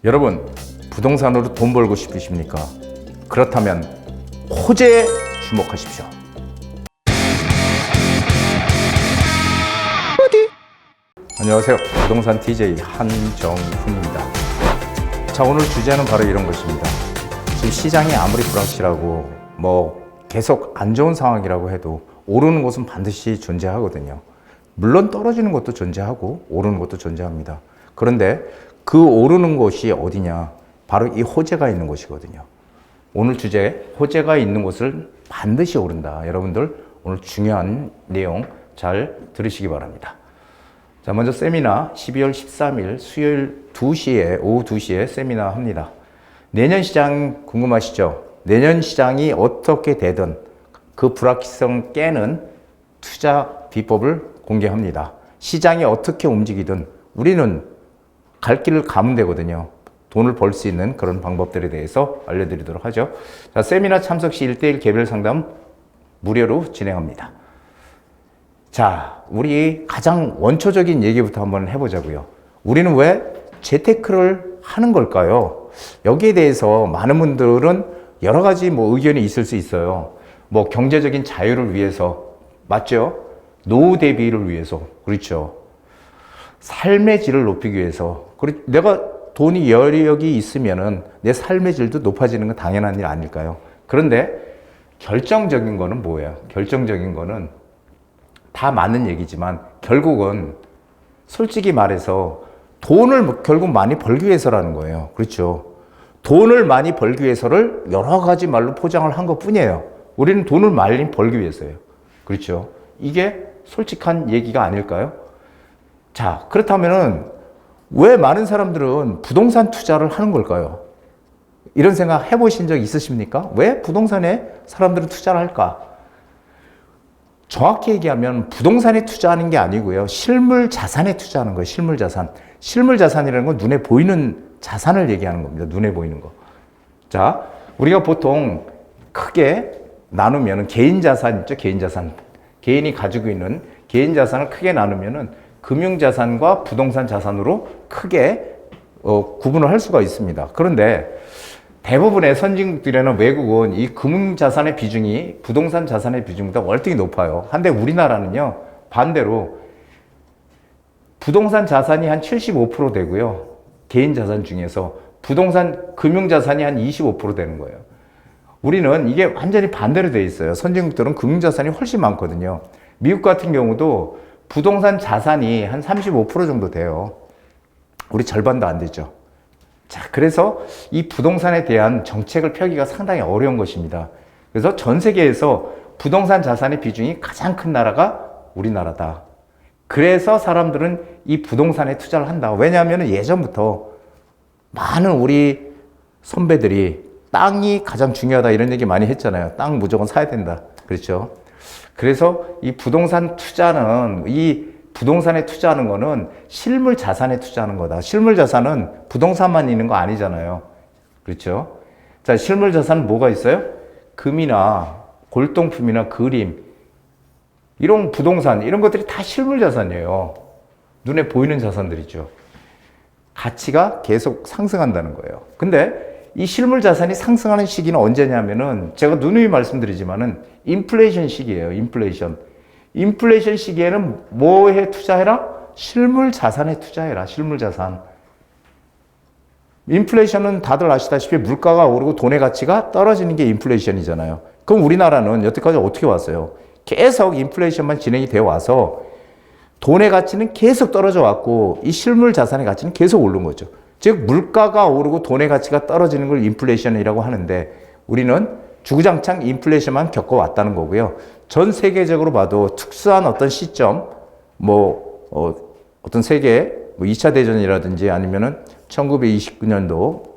여러분, 부동산으로 돈 벌고 싶으십니까? 그렇다면 호재에 주목하십시오. 안녕하세요. 부동산 DJ 한정훈입니다. 자, 오늘 주제는 바로 이런 것입니다. 지금 시장이 아무리 불확실하고 계속 안 좋은 상황이라고 해도 오르는 곳은 반드시 존재하거든요. 물론 떨어지는 것도 존재하고 오르는 것도 존재합니다. 그런데 그 오르는 곳이 어디냐? 바로 이 호재가 있는 곳이거든요. 오늘 주제, 호재가 있는 곳을 반드시 오른다. 여러분들 오늘 중요한 내용 잘 들으시기 바랍니다. 자, 먼저 세미나 12월 13일 수요일 2시에, 오후 2시에 세미나 합니다. 내년 시장 궁금하시죠? 내년 시장이 어떻게 되든 그 불확실성 깨는 투자 비법을 공개합니다. 시장이 어떻게 움직이든 우리는 갈 길을 가면 되거든요. 돈을 벌 수 있는 그런 방법들에 대해서 알려드리도록 하죠. 자, 세미나 참석 시 1대1 개별 상담 무료로 진행합니다. 자, 우리 가장 원초적인 얘기부터 한번 해보자고요. 우리는 왜 재테크를 하는 걸까요? 여기에 대해서 많은 분들은 여러 가지 의견이 있을 수 있어요. 경제적인 자유를 위해서, 맞죠? 노후 대비를 위해서, 그렇죠? 삶의 질을 높이기 위해서, 내가 돈이 여력이 있으면은 내 삶의 질도 높아지는 건 당연한 일 아닐까요? 그런데 결정적인 거는 뭐예요? 결정적인 거는 다 맞는 얘기지만 결국은 솔직히 말해서 돈을 결국 많이 벌기 위해서라는 거예요. 그렇죠? 돈을 많이 벌기 위해서를 여러 가지 말로 포장을 한 것 뿐이에요. 우리는 돈을 많이 벌기 위해서예요. 그렇죠? 이게 솔직한 얘기가 아닐까요? 자, 그렇다면은 왜 많은 사람들은 부동산 투자를 하는 걸까요? 이런 생각 해보신 적 있으십니까? 왜 부동산에 사람들은 투자를 할까? 정확히 얘기하면 부동산에 투자하는 게 아니고요. 실물 자산에 투자하는 거예요. 실물 자산. 실물 자산이라는 건 눈에 보이는 자산을 얘기하는 겁니다. 눈에 보이는 거. 자, 우리가 보통 크게 나누면 개인 자산 있죠? 개인 자산. 개인이 가지고 있는 개인 자산을 크게 나누면은 금융 자산과 부동산 자산으로 크게 구분을 할 수가 있습니다. 그런데 대부분의 선진국들이나 외국은 이 금융 자산의 비중이 부동산 자산의 비중보다 월등히 높아요. 한데 우리나라는요, 반대로 부동산 자산이 한 75% 되고요. 개인 자산 중에서 부동산 금융 자산이 한 25% 되는 거예요. 우리는 이게 완전히 반대로 돼 있어요. 선진국들은 금융 자산이 훨씬 많거든요. 미국 같은 경우도 부동산 자산이 한 35% 정도 돼요. 우리 절반도 안 되죠. 자, 그래서 이 부동산에 대한 정책을 펴기가 상당히 어려운 것입니다. 그래서 전 세계에서 부동산 자산의 비중이 가장 큰 나라가 우리나라다. 그래서 사람들은 이 부동산에 투자를 한다. 왜냐하면 예전부터 많은 우리 선배들이 땅이 가장 중요하다 이런 얘기 많이 했잖아요. 땅 무조건 사야 된다. 그렇죠? 그래서 이 부동산 투자는, 이 부동산에 투자하는 거는 실물 자산에 투자하는 거다. 실물 자산은 부동산만 있는 거 아니잖아요. 그렇죠? 자, 실물 자산은 뭐가 있어요? 금이나 골동품이나 그림, 이런 부동산, 이런 것들이 다 실물 자산이에요. 눈에 보이는 자산들이죠. 가치가 계속 상승한다는 거예요. 근데 이 실물 자산이 상승하는 시기는 언제냐면은 제가 누누이 말씀드리지만은 인플레이션 시기예요. 인플레이션. 인플레이션 시기에는 뭐에 투자해라? 실물 자산에 투자해라. 실물 자산. 인플레이션은 다들 아시다시피 물가가 오르고 돈의 가치가 떨어지는 게 인플레이션이잖아요. 그럼 우리나라는 여태까지 어떻게 왔어요? 계속 인플레이션만 진행이 되어 와서 돈의 가치는 계속 떨어져 왔고 이 실물 자산의 가치는 계속 오른 거죠. 즉 물가가 오르고 돈의 가치가 떨어지는 걸 인플레이션이라고 하는데 우리는 주구장창 인플레이션만 겪어왔다는 거고요. 전 세계적으로 봐도 특수한 어떤 시점, 어떤 세계 2차 대전이라든지 아니면은 1929년도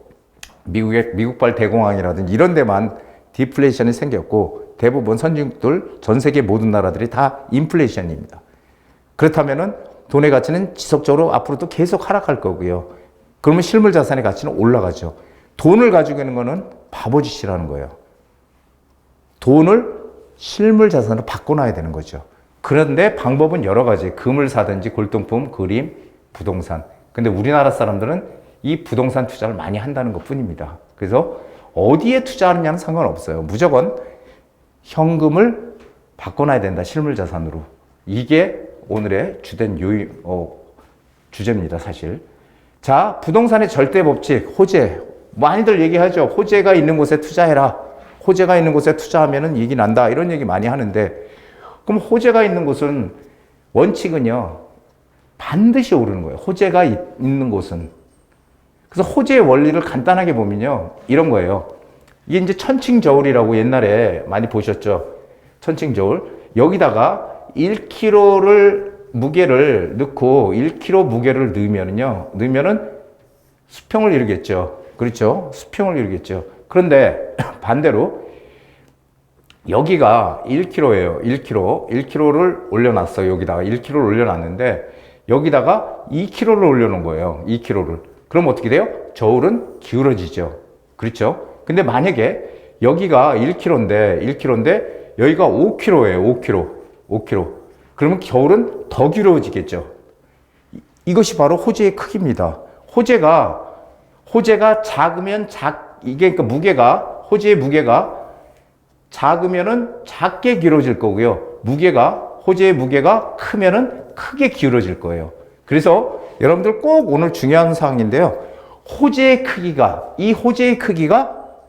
미국발 대공황이라든지 이런 데만 디플레이션이 생겼고 대부분 선진국들, 전 세계 모든 나라들이 다 인플레이션입니다. 그렇다면은 돈의 가치는 지속적으로 앞으로도 계속 하락할 거고요. 그러면 실물 자산의 가치는 올라가죠. 돈을 가지고 있는 거는 바보짓이라는 거예요. 돈을 실물 자산으로 바꿔놔야 되는 거죠. 그런데 방법은 여러 가지. 금을 사든지 골동품, 그림, 부동산. 근데 우리나라 사람들은 이 부동산 투자를 많이 한다는 것 뿐입니다. 그래서 어디에 투자하느냐는 상관없어요. 무조건 현금을 바꿔놔야 된다. 실물 자산으로. 이게 오늘의 주된 주제입니다, 사실. 자, 부동산의 절대 법칙, 호재. 많이들 얘기하죠. 호재가 있는 곳에 투자해라. 호재가 있는 곳에 투자하면 이익이 난다. 이런 얘기 많이 하는데, 그럼 호재가 있는 곳은, 원칙은요, 반드시 오르는 거예요. 호재가 있는 곳은. 그래서 호재의 원리를 간단하게 보면요, 이런 거예요. 이게 이제 천칭저울이라고 옛날에 많이 보셨죠. 천칭저울. 여기다가 1kg를 무게를 넣고 1kg 무게를 넣으면은 수평을 이루겠죠. 그렇죠? 수평을 이루겠죠. 그런데 반대로 여기가 1kg예요. 1kg를 올려놨어요. 여기다가 1kg를 올려놨는데 여기다가 2kg를 올려놓은 거예요. 2kg를. 그럼 어떻게 돼요? 저울은 기울어지죠. 그렇죠? 근데 만약에 여기가 1kg인데 여기가 5kg예요. 5kg. 그러면 저울은 더 기울어지겠죠. 이것이 바로 호재의 크기입니다. 호재가 작으면 이게 그러니까 호재의 무게가 작으면은 작게 기울어질 거고요. 호재의 무게가 크면은 크게 기울어질 거예요. 그래서 여러분들 꼭 오늘 중요한 사항인데요. 호재의 크기가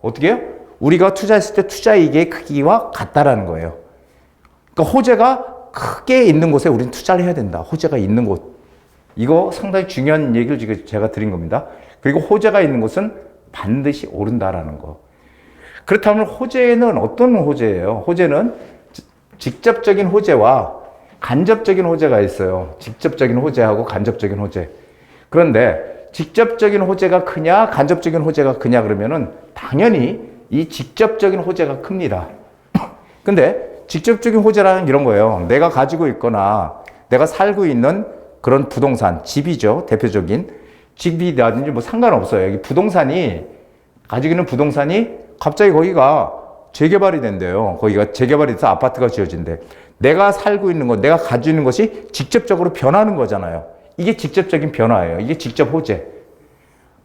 어떻게 해요? 우리가 투자했을 때 투자이익의 크기와 같다라는 거예요. 그러니까 호재가 크게 있는 곳에 우리는 투자를 해야 된다. 호재가 있는 곳. 이거 상당히 중요한 얘기를 지금 제가 드린 겁니다. 그리고 호재가 있는 곳은 반드시 오른다라는 거. 그렇다면 호재는 어떤 호재예요? 호재는 직접적인 호재와 간접적인 호재가 있어요. 직접적인 호재하고 간접적인 호재. 그런데 직접적인 호재가 크냐, 간접적인 호재가 크냐 그러면은 당연히 이 직접적인 호재가 큽니다. 근데 직접적인 호재라는 이런 거예요. 내가 가지고 있거나 내가 살고 있는 그런 부동산, 집이죠. 대표적인 집이라든지 뭐 상관없어요. 여기 가지고 있는 부동산이 갑자기 거기가 재개발이 된대요. 거기가 재개발이 돼서 아파트가 지어진대. 내가 살고 있는 것, 내가 가지고 있는 것이 직접적으로 변하는 거잖아요. 이게 직접적인 변화예요. 이게 직접 호재.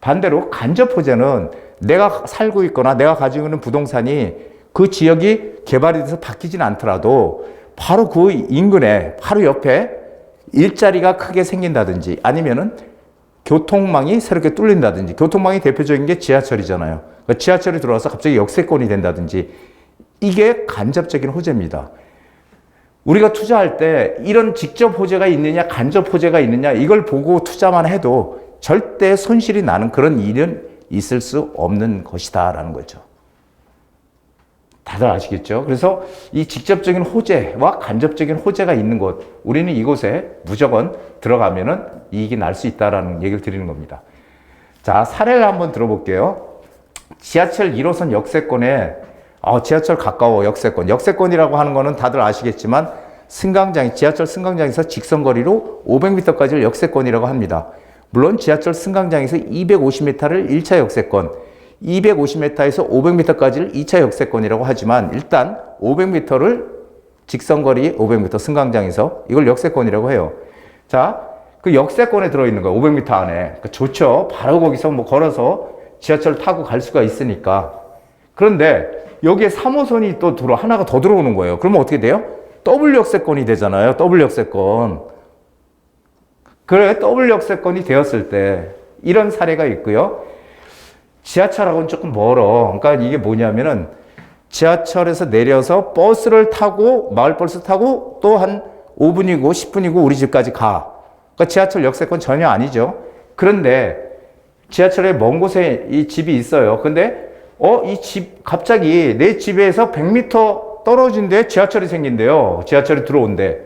반대로 간접 호재는 내가 살고 있거나 내가 가지고 있는 부동산이 그 지역이 개발이 돼서 바뀌지는 않더라도 바로 그 인근에, 바로 옆에 일자리가 크게 생긴다든지 아니면은 교통망이 새롭게 뚫린다든지, 교통망이 대표적인 게 지하철이잖아요. 그러니까 지하철이 들어와서 갑자기 역세권이 된다든지, 이게 간접적인 호재입니다. 우리가 투자할 때 이런 직접 호재가 있느냐, 간접 호재가 있느냐, 이걸 보고 투자만 해도 절대 손실이 나는 그런 일은 있을 수 없는 것이다라는 거죠. 다들 아시겠죠? 그래서 이 직접적인 호재와 간접적인 호재가 있는 곳, 우리는 이곳에 무조건 들어가면은 이익이 날 수 있다라는 얘기를 드리는 겁니다. 자, 사례를 한번 들어볼게요. 지하철 1호선 역세권에, 지하철 가까워 역세권이라고 하는 거는 다들 아시겠지만 지하철 승강장에서 직선거리로 500m까지를 역세권이라고 합니다. 물론 지하철 승강장에서 250m를 1차 역세권, 250m에서 500m까지를 2차 역세권이라고 하지만 일단 500m를 직선거리 500m 승강장에서 이걸 역세권이라고 해요. 자, 그 역세권에 들어있는 거예요. 500m 안에. 그러니까 좋죠. 바로 거기서 뭐 걸어서 지하철 타고 갈 수가 있으니까. 그런데 여기에 3호선이 또 하나가 더 들어오는 거예요. 그러면 어떻게 돼요? 더블 역세권이 되잖아요. 더블 역세권. 그래, 더블 역세권이 되었을 때 이런 사례가 있고요. 지하철하고는 조금 멀어. 그러니까 이게 뭐냐면은 지하철에서 내려서 버스를 타고, 마을버스 타고 또 한 5분이고 10분이고 우리 집까지 가. 그러니까 지하철 역세권 전혀 아니죠. 그런데 지하철의 먼 곳에 이 집이 있어요. 근데 이 집 갑자기 내 집에서 100m 떨어진 데 지하철이 생긴대요. 지하철이 들어온대.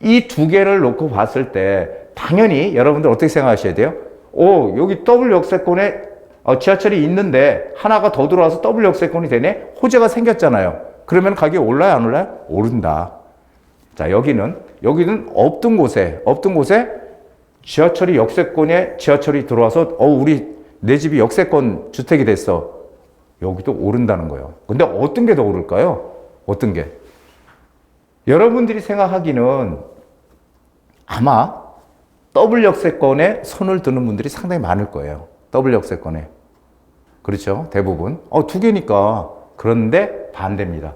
이 두 개를 놓고 봤을 때 당연히 여러분들 어떻게 생각하셔야 돼요? 여기 더블 역세권에 지하철이 있는데 하나가 더 들어와서 더블 역세권이 되네? 호재가 생겼잖아요. 그러면 가격이 올라요, 안 올라요? 오른다. 자, 여기는 없던 곳에 지하철이 역세권에 지하철이 들어와서 내 집이 역세권 주택이 됐어. 여기도 오른다는 거예요. 근데 어떤 게 더 오를까요? 어떤 게? 여러분들이 생각하기는 아마 더블 역세권에 손을 드는 분들이 상당히 많을 거예요. 더블 역세권에. 그렇죠? 대부분. 두 개니까. 그런데 반대입니다.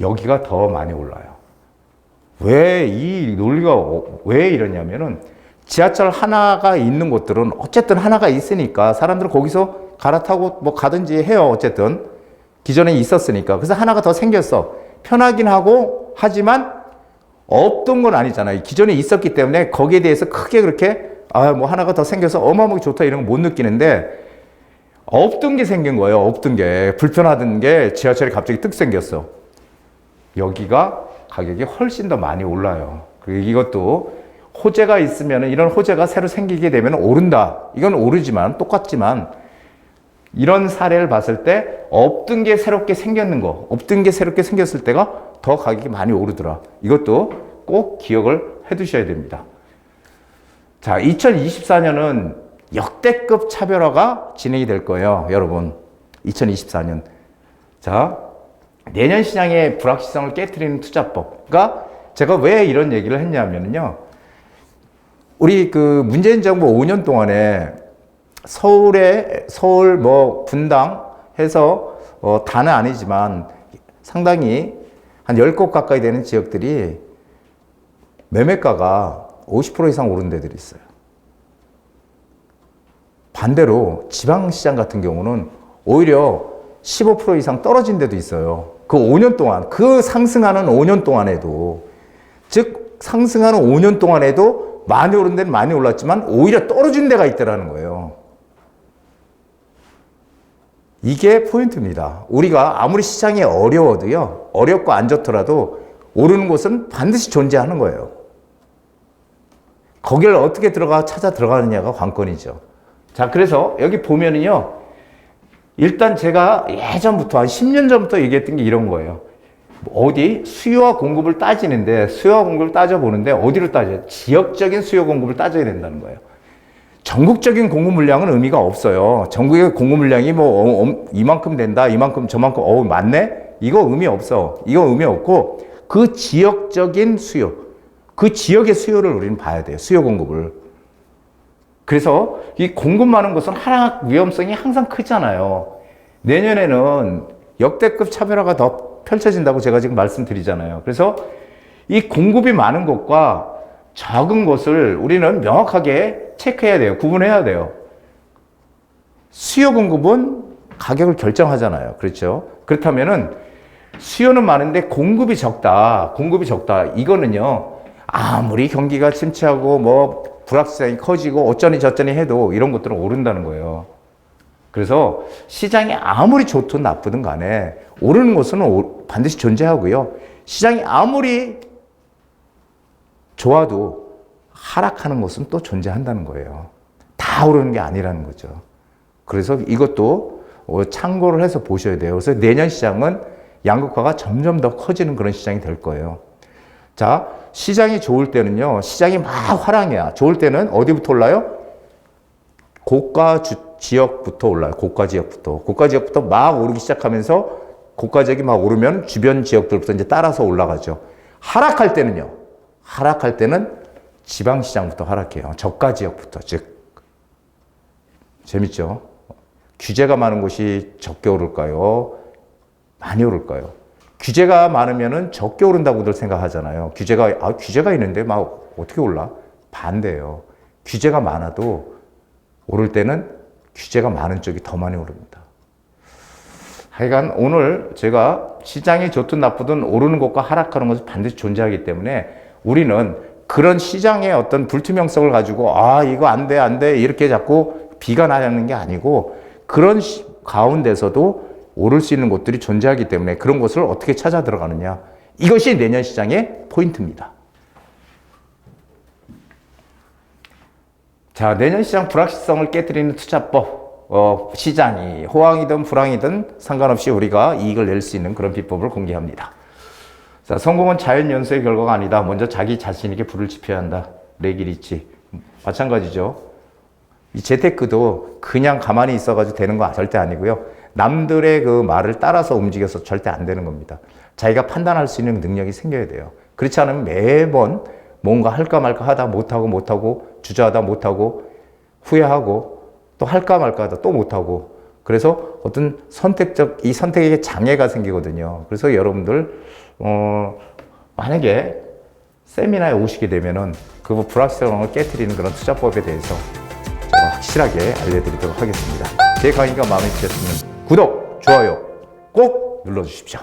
여기가 더 많이 올라요. 왜 이 논리가 왜 이러냐면은 지하철 하나가 있는 곳들은 어쨌든 하나가 있으니까 사람들은 거기서 갈아타고 뭐 가든지 해요. 어쨌든 기존에 있었으니까. 그래서 하나가 더 생겼어. 편하긴 하고 하지만 없던 건 아니잖아요. 기존에 있었기 때문에 거기에 대해서 크게 그렇게 뭐 하나가 더 생겨서 어마어마하게 좋다 이런 거 못 느끼는데 없던 게 생긴 거예요. 없던 게. 불편하던 게 지하철이 갑자기 뜩 생겼어. 여기가 가격이 훨씬 더 많이 올라요. 그리고 이것도 호재가 있으면 이런 호재가 새로 생기게 되면 오른다. 이건 오르지만 똑같지만 이런 사례를 봤을 때 없던 게 새롭게 생겼는 거, 없던 게 새롭게 생겼을 때가 더 가격이 많이 오르더라. 이것도 꼭 기억을 해 두셔야 됩니다. 자, 2024년은 역대급 차별화가 진행이 될 거예요. 여러분. 2024년. 자, 내년 시장의 불확실성을 깨트리는 투자법. 그러니까 제가 왜 이런 얘기를 했냐면요. 우리 그 문재인 정부 5년 동안에 서울 뭐 분당 해서 다는 아니지만 상당히 한 10곳 가까이 되는 지역들이 매매가가 50% 이상 오른 데들이 있어요. 반대로 지방시장 같은 경우는 오히려 15% 이상 떨어진 데도 있어요. 그 5년 동안, 그 상승하는 5년 동안에도, 즉 상승하는 5년 동안에도 많이 오른 데는 많이 올랐지만 오히려 떨어진 데가 있더라는 거예요. 이게 포인트입니다. 우리가 아무리 시장이 어려워도요, 어렵고 안 좋더라도 오르는 곳은 반드시 존재하는 거예요. 거기를 어떻게 찾아 들어가느냐가 관건이죠. 자, 그래서 여기 보면은요, 일단 제가 예전부터, 한 10년 전부터 얘기했던 게 이런 거예요. 어디 수요와 공급을 따지는데, 수요와 공급을 따져보는데 어디로 따져요? 지역적인 수요 공급을 따져야 된다는 거예요. 전국적인 공급 물량은 의미가 없어요. 전국의 공급 물량이 뭐 이만큼 된다, 이만큼 저만큼 맞네? 이거 의미 없어. 이거 의미 없고 그 지역적인 수요, 그 지역의 수요를 우리는 봐야 돼요. 수요 공급을. 그래서 이 공급 많은 곳은 하락 위험성이 항상 크잖아요. 내년에는 역대급 차별화가 더 펼쳐진다고 제가 지금 말씀드리잖아요. 그래서 이 공급이 많은 곳과 적은 곳을 우리는 명확하게 체크해야 돼요. 구분해야 돼요. 수요 공급은 가격을 결정하잖아요. 그렇죠? 그렇다면은 수요는 많은데 공급이 적다. 공급이 적다. 이거는요, 아무리 경기가 침체하고 뭐 불확실성이 커지고 어쩌니 저쩌니 해도 이런 것들은 오른다는 거예요. 그래서 시장이 아무리 좋든 나쁘든 간에 오르는 곳은 반드시 존재하고요. 시장이 아무리 좋아도 하락하는 곳은 또 존재한다는 거예요. 다 오르는 게 아니라는 거죠. 그래서 이것도 참고를 해서 보셔야 돼요. 그래서 내년 시장은 양극화가 점점 더 커지는 그런 시장이 될 거예요. 자, 시장이 좋을 때는요, 시장이 막 화랑이야. 좋을 때는 어디부터 올라요? 고가 지역부터 올라요. 고가 지역부터. 고가 지역부터 막 오르기 시작하면서 고가 지역이 막 오르면 주변 지역들부터 이제 따라서 올라가죠. 하락할 때는요, 하락할 때는 지방시장부터 하락해요. 저가 지역부터. 즉, 재밌죠? 규제가 많은 곳이 적게 오를까요? 많이 오를까요? 규제가 많으면은 적게 오른다고들 생각하잖아요. 규제가 있는데 막 어떻게 올라? 반대예요. 규제가 많아도 오를 때는 규제가 많은 쪽이 더 많이 오릅니다. 하여간 오늘 제가 시장이 좋든 나쁘든 오르는 것과 하락하는 것은 반드시 존재하기 때문에 우리는 그런 시장의 어떤 불투명성을 가지고 이거 안 돼 이렇게 자꾸 비관하는 게 아니고 그런 가운데서도 오를 수 있는 곳들이 존재하기 때문에 그런 곳을 어떻게 찾아 들어가느냐. 이것이 내년 시장의 포인트입니다. 자, 내년 시장 불확실성을 깨뜨리는 투자법. 시장이 호황이든 불황이든 상관없이 우리가 이익을 낼 수 있는 그런 비법을 공개합니다. 자, 성공은 자연 연수의 결과가 아니다. 먼저 자기 자신에게 불을 지펴야 한다. 레기리치. 마찬가지죠. 이 재테크도 그냥 가만히 있어가지고 되는 거 절대 아니고요. 남들의 그 말을 따라서 움직여서 절대 안 되는 겁니다. 자기가 판단할 수 있는 능력이 생겨야 돼요. 그렇지 않으면 매번 뭔가 할까 말까 하다 못하고 주저하다 못하고 후회하고 또 할까 말까 하다 또 못하고 그래서 어떤 이 선택에 장애가 생기거든요. 그래서 여러분들 만약에 세미나에 오시게 되면은 그 불확실성을 깨트리는 그런 투자법에 대해서 제가 확실하게 알려드리도록 하겠습니다. 제 강의가 마음에 드셨으면 구독, 좋아요 꼭 눌러주십시오.